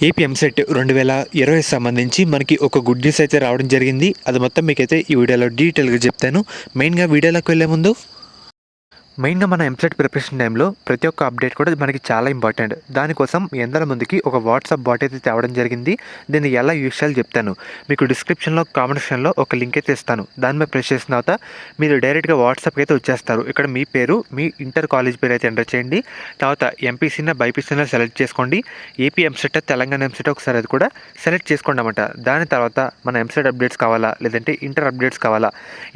AP EAMCET 2020 సంబంధించి మనకి ఒక గుడ్ న్యూస్ అయితే రావడం జరిగింది. అది మొత్తం మీకైతే ఈ వీడియోలో డీటెయిల్గా చెప్తాను. మెయిన్గా వీడియోలోకి వెళ్ళే ముందు మెయిన్గా మన ఎంసెట్ ప్రిపరేషన్ టైంలో ప్రతి ఒక్క అప్డేట్ కూడా మనకి చాలా ఇంపార్టెంట్. దానికోసం మీ అందరి ముందుకి ఒక వాట్సాప్ బాట్ అయితే తేవడం జరిగింది. దీన్ని ఎలా యూజ్ చేయాలో చెప్తాను. మీకు డిస్క్రిప్షన్లో కామెంట్ సెక్షన్లో ఒక లింక్ అయితే ఇస్తాను. దాని మీద ప్రెస్ చేసిన తర్వాత మీరు డైరెక్ట్గా వాట్సాప్కి అయితే వచ్చేస్తారు. ఇక్కడ మీ పేరు, మీ ఇంటర్ కాలేజ్ పేరు అయితే ఎంటర్ చేయండి. తర్వాత ఎంపీసీనా బైపీసీనా సెలెక్ట్ చేసుకోండి. ఏపీ ఎంసెట్ తెలంగాణ ఎంసెట్ ఒకసారి అది కూడా సెలెక్ట్ చేసుకోండి అన్నమాట. దాని తర్వాత మన ఎంసెట్ అప్డేట్స్ కావాలా, లేదంటే ఇంటర్ అప్డేట్స్ కావాలా,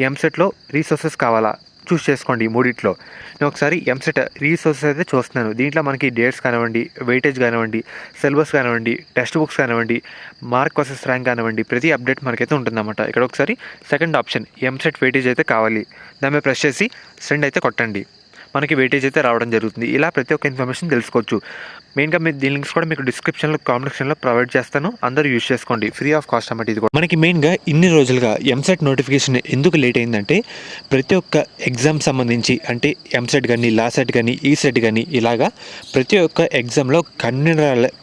ఎంసెట్లో రీసోర్సెస్ కావాలా చూస్ చేసుకోండి. ఈ మూడిట్లో నేను ఒకసారి ఎంసెట్ రీసోర్సెస్ అయితే చూస్తున్నాను. దీంట్లో మనకి డేట్స్ కానివ్వండి, వెయిటేజ్ కానివ్వండి, సిలబస్ కానివ్వండి, టెక్స్ట్ బుక్స్ కానివ్వండి, మార్క్ వర్సెస్ ర్యాంక్ కానివ్వండి, ప్రతి అప్డేట్ మనకైతే ఉంటుందన్నమాట. ఇక్కడ ఒకసారి సెకండ్ ఆప్షన్ ఎంసెట్ వెయిటేజ్ అయితే కావాలి, దాని మీద ప్రెస్ చేసి సెండ్ అయితే కొట్టండి. మనకి వెయిటేజ్ అయితే రావడం జరుగుతుంది. ఇలా ప్రతి ఒక్క ఇన్ఫర్మేషన్ తెలుసుకోవచ్చు. మెయిన్గా మీరు దీని లింక్స్ కూడా మీకు డిస్క్రిప్షన్లో కామెంట్ సెక్షన్లో ప్రొవైడ్ చేస్తాను. అందరూ యూజ్ చేసుకోండి, ఫ్రీ ఆఫ్ కాస్ట్ అన్నమాట. ఇది కూడా మనకి మెయిన్గా ఇన్ని రోజులుగా ఎంసెట్ నోటిఫికేషన్ ఎందుకు లేట్ అయిందంటే ప్రతి ఒక్క ఎగ్జామ్ సంబంధించి ఎంసెట్ కానీ, లాసెట్ కానీ, ఈసెట్ కానీ ఇలాగా ప్రతి ఒక్క ఎగ్జామ్లో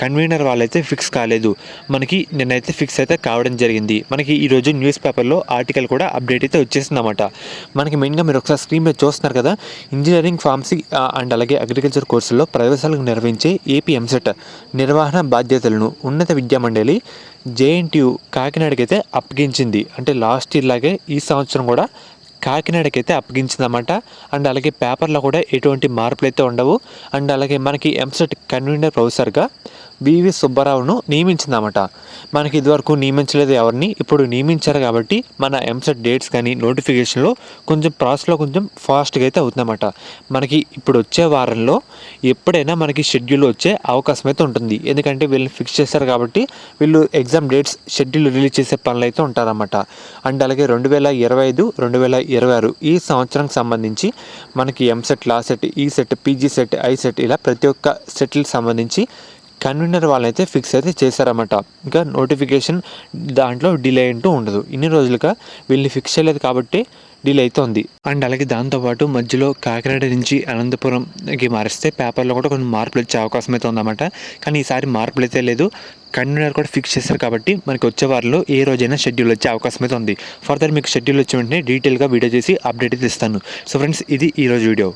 కన్వీనర్ వాళ్ళైతే ఫిక్స్ కాలేదు. మనకి నిన్నైతే ఫిక్స్ అయితే కావడం జరిగింది. మనకి ఈరోజు న్యూస్ పేపర్లో ఆర్టికల్ కూడా అప్డేట్ అయితే వచ్చేసిందన్నమాట. మనకి మెయిన్గా మీరు ఒకసారి స్క్రీన్ మీద చూస్తున్నారు కదా, ఇంజనీరింగ్, ఫార్మసీ అండ్ అలాగే అగ్రికల్చర్ కోర్సుల్లో ప్రవేశాలకు నిర్వహించే ఏపీ ఎంసెట్ నిర్వహణ బాధ్యతలను ఉన్నత విద్యామండలి జేఎన్టీయూ కాకినాడకైతే అప్పగించింది. లాస్ట్ ఇయర్ లాగే ఈ సంవత్సరం కూడా కాకినాడకైతే అప్పగించిందన్నమాట. అండ్ అలాగే పేపర్లో కూడా ఎటువంటి మార్పులు అయితే ఉండవు. అండ్ అలాగే మనకి ఎంసెట్ కన్వీనర్ ప్రొఫెసర్గా వివి సుబ్బారావును నియమించిందన్నమాట. మనకి ఇదివరకు నియమించలేదు ఎవరిని, ఇప్పుడు నియమించారు కాబట్టి మన ఎంసెట్ డేట్స్ కానీ నోటిఫికేషన్లో కొంచెం ప్రాసెస్లో కొంచెం ఫాస్ట్గా అయితే అవుతుందన్నమాట. మనకి ఇప్పుడు వచ్చే వారంలో ఎప్పుడైనా మనకి షెడ్యూల్ వచ్చే అవకాశం అయితే ఉంటుంది. ఎందుకంటే వీళ్ళని ఫిక్స్ చేశారు కాబట్టి వీళ్ళు ఎగ్జామ్ డేట్స్ షెడ్యూల్ రిలీజ్ చేసే పనులు అయితే ఉంటారన్నమాట. అండ్ అలాగే 2025, 2026 ఈ సంవత్సరానికి సంబంధించి మనకి EAMCET, LAWCET, ECET, PG set, ICET ఇలా ప్రతి ఒక్క సెట్లకు సంబంధించి కన్వీనర్ వాళ్ళైతే ఫిక్స్ అయితే చేశారన్నమాట. ఇంకా నోటిఫికేషన్ దాంట్లో డిలే అంటూ ఉండదు. ఇన్ని రోజులుగా వీళ్ళని ఫిక్స్ చేయలేదు కాబట్టి డిలే అయితే ఉంది. అండ్ అలాగే దాంతోపాటు మధ్యలో కాకినాడ నుంచి అనంతపురంకి మారిస్తే పేపర్లో కూడా కొన్ని మార్పులు వచ్చే అవకాశం అయితే ఉందన్నమాట. కానీ ఈసారి మార్పులు అయితే లేదు. కన్వీనర్ కూడా ఫిక్స్ చేశారు కాబట్టి మనకి వచ్చే వారంలో ఏ రోజైనా షెడ్యూల్ వచ్చే అవకాశం అయితే ఉంది. ఫర్దర్ మీకు షెడ్యూల్ వచ్చే వెంటనే డీటెయిల్గా వీడియో చేసి అప్డేట్ అయితే ఇస్తాను. సో ఫ్రెండ్స్, ఇది ఈరోజు వీడియో.